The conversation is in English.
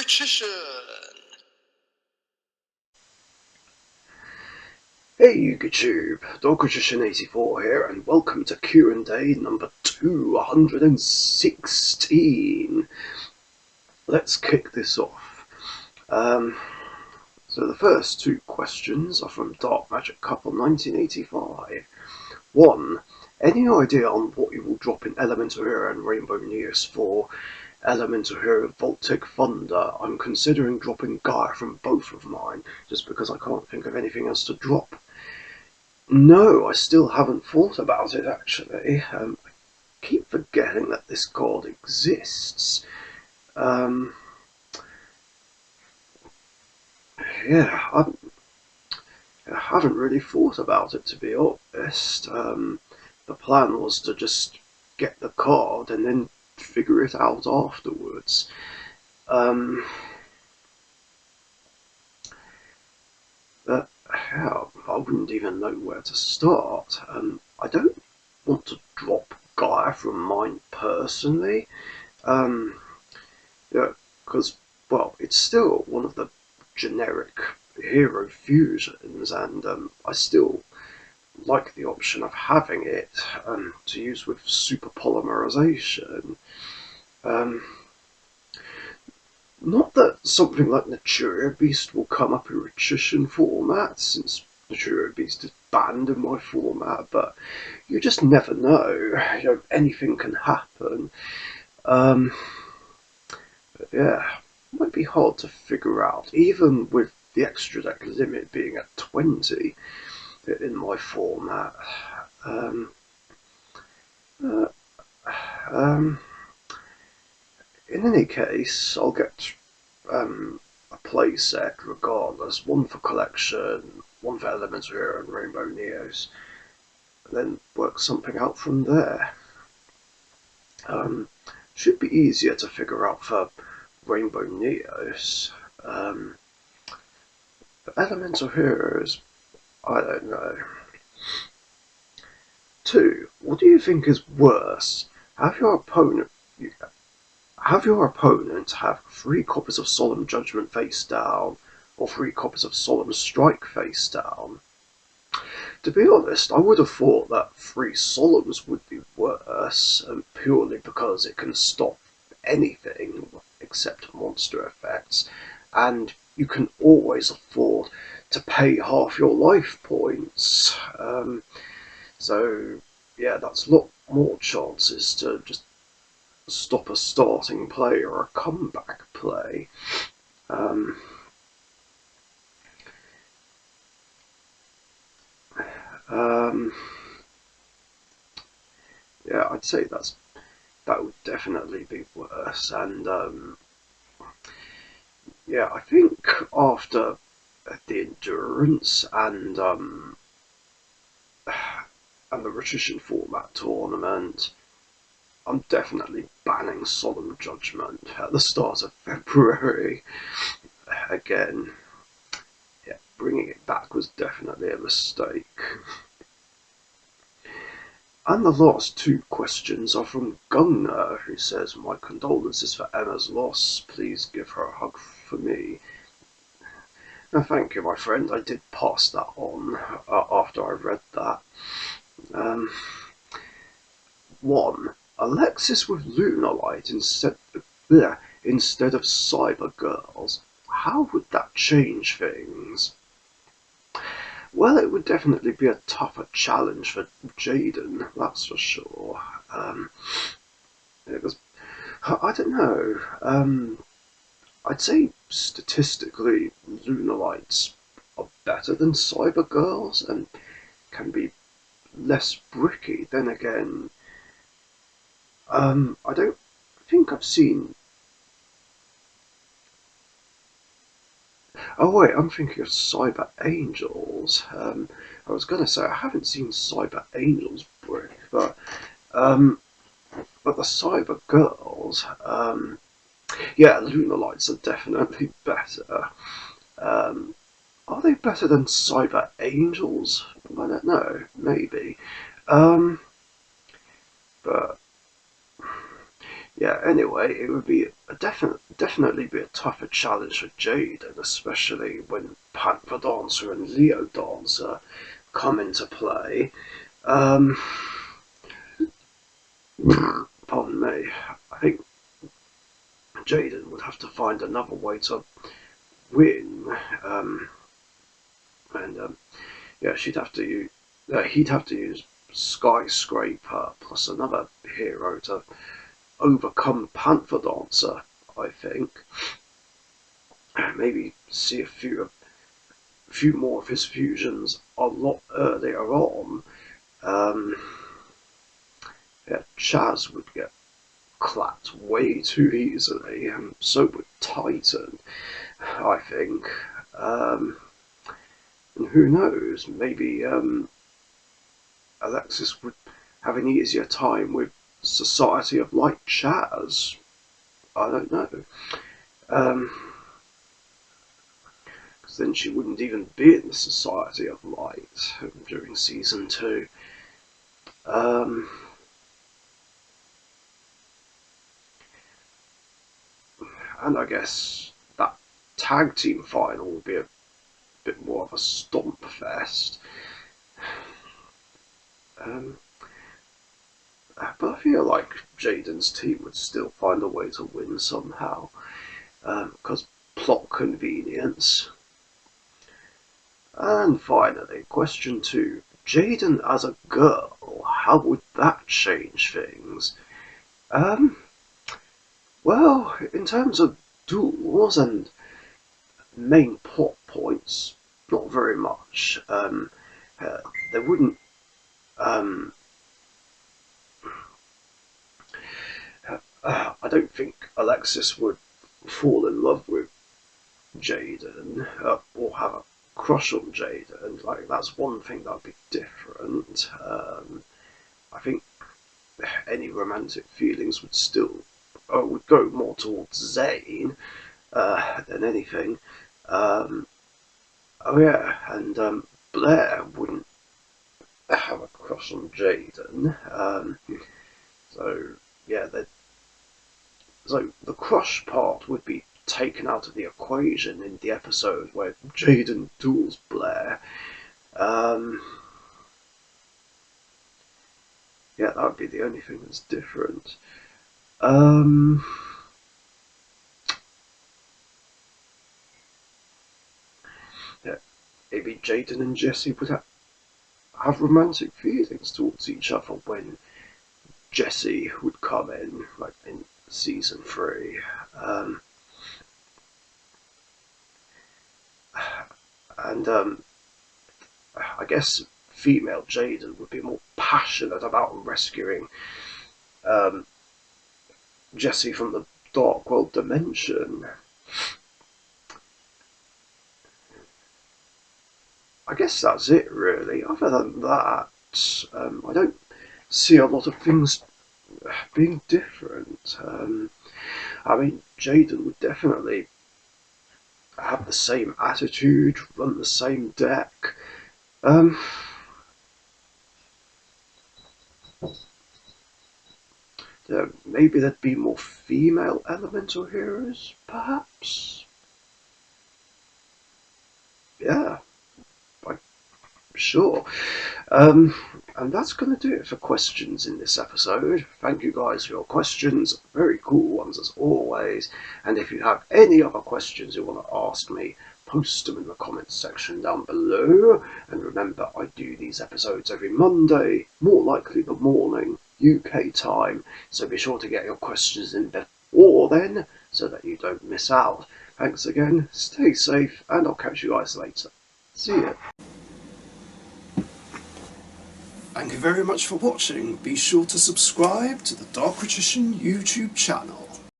Richician. Hey YouTube, Richician84 here, and welcome to Q&A number 216. Let's kick this off. So the first two questions are from Dark Magic Couple 1985. 1. Any idea on what you will drop in Elemental Hero and Rainbow Neos for Elemental Hero Voltic Thunder? I'm considering dropping Gaia from both of mine, just because I can't think of anything else to drop. No, I still haven't thought about it actually. I keep forgetting that this card exists. Yeah, I haven't really thought about it, to be honest. The plan was to just get the card and then figure it out afterwards. But yeah, I wouldn't even know where to start. I don't want to drop Gaia from mine personally. Yeah, because, well, it's still one of the generic hero fusions, and I still like the option of having it to use with super polymerization. Not that something like Naturia Beast will come up in Richician format, since Naturia Beast is banned in my format, but you just never know. Anything can happen. But yeah, it might be hard to figure out, even with the extra deck limit being at 20 in my format. Uh, um, in any case, I'll get a play set regardless, one for collection, one for Elemental Hero and Rainbow Neos, and then work something out from there. Should be easier to figure out for Rainbow Neos. But Elemental Heroes, I don't know. 2. What do you think is worse? Have your opponent have 3 copies of Solemn Judgment face down, or 3 copies of Solemn Strike face down? To be honest, I would have thought that 3 Solemns would be worse, purely because it can stop anything except monster effects, and you can always afford to pay half your life points. So yeah, that's a lot more chances to just stop a starting play or a comeback play. Yeah, I'd say that would definitely be worse. And yeah, I think after the endurance and the Richician format tournament, I'm definitely banning Solemn Judgment at the start of February. Again, yeah, bringing it back was definitely a mistake. And the last 2 questions are from Gunnar, who says, "My condolences for Emma's loss. Please give her a hug for me." Now, thank you, my friend. I did pass that on after I read that. 1. Alexis with Lunalight instead of Cyber Girls. How would that change things? Well, it would definitely be a tougher challenge for Jaden, that's for sure. It was, I don't know. I'd say statistically, Lunalights are better than Cyber Girls and can be less bricky. Then again, I don't think I've seen. Oh wait, I'm thinking of Cyber Angels. I was gonna say I haven't seen Cyber Angels brick, but the Cyber Girls, yeah, Lunalights are definitely better. Are they better than Cyber Angels? I don't know, maybe. But yeah, anyway, it would be definitely be a tougher challenge for Jaden, especially when Panther Dancer and Leo Dancer come into play. Um, Pardon me. I think Jaden would have to find another way to win, and yeah, he'd have to use Skyscraper plus another hero to overcome Panther Dancer. I think maybe see a few more of his fusions a lot earlier on. Um, yeah, Chaz would get clapped way too easily, and so would Titan, I think. Um, and who knows, maybe Alexis would have an easier time with Society of Light Chaz. I don't know. Because then she wouldn't even be in the Society of Light during season 2. Um, and I guess that tag team final will be a bit more of a stomp fest. Um, but I feel like Jaden's team would still find a way to win somehow, because plot convenience. And finally, question 2. Jaden as a girl, how would that change things? Well, in terms of duels and main plot points, not very much. There wouldn't. Um, I don't think Alexis would fall in love with Jaden or have a crush on Jaden. Like that's one thing that'd be different. I think any romantic feelings would go more towards Zane than anything. Um, oh yeah, and Blair wouldn't have a crush on Jaden. So yeah, so the crush part would be taken out of the equation in the episode where Jaden duels Blair. Yeah, that would be the only thing that's different. Yeah, maybe Jaden and Jesse would have romantic feelings towards each other when Jesse would come in, like in season 3. And I guess female Jaden would be more passionate about rescuing Jesse from the Dark World dimension. I guess that's it, really. Other than that, I don't see a lot of things being different. I mean, Jaden would definitely have the same attitude, run the same deck. Um, Maybe there'd be more female elemental heroes, perhaps? Yeah, I'm sure. And that's going to do it for questions in this episode. Thank you guys for your questions, very cool ones as always. And if you have any other questions you want to ask me, post them in the comments section down below. And remember, I do these episodes every Monday, more likely the morning, UK time. So be sure to get your questions in before then, so that you don't miss out. Thanks again, stay safe, and I'll catch you guys later. See ya. Thank you very much for watching. Be sure to subscribe to the Richician YouTube channel.